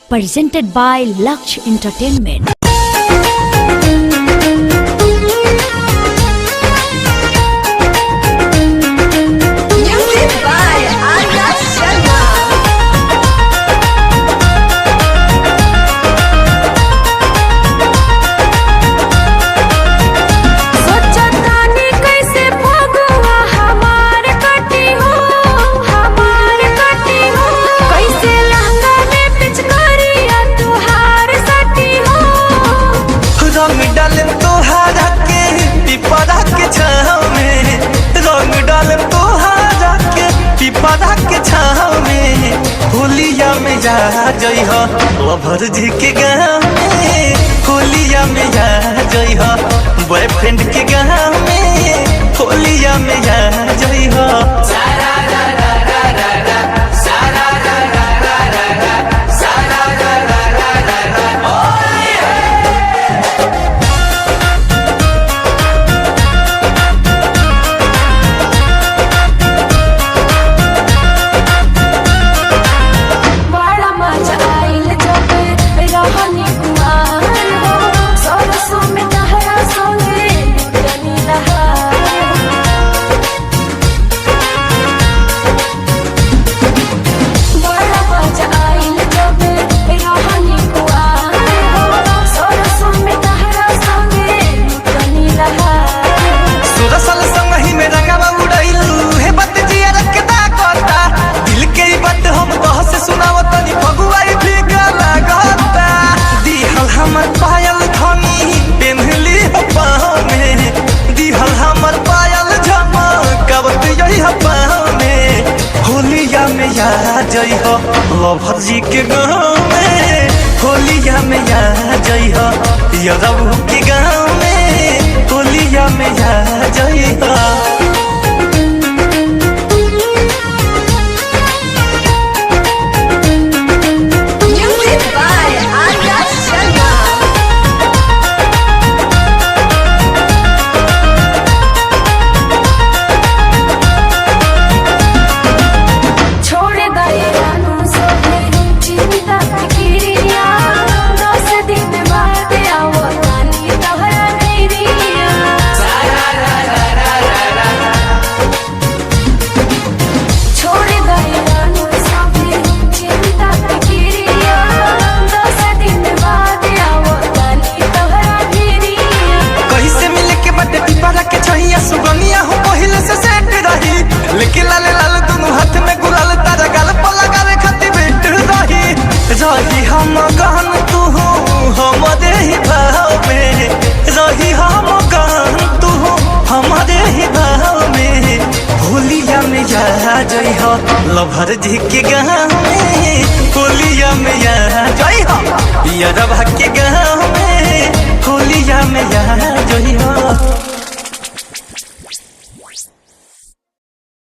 presented by Laksh Entertainment. होलिया में जा जई हो लवर जी के गाँव में, होलिया में जा जई हो बॉयफ्रेंड के गाँव में, होलिया में जा जई हो। जई हो लवर जी के गाँव में, होलिया में जा जई हो यादव के गाँव में, होलिया में जा जई हो। सुगनिया हो पहले से सेट रही, लेकिन लाले लाल दोनों हाथ में गुलाल तारा गाल पर लगावे खातिर बैठ रही। रही हम गहन तू हमारे ही भाव में, रही हम गहन तू हमारे ही भाव में, होलिया में जा जई हो लवर जी के गाँव में, होलिया में जा जई हो यादव के गाँव में,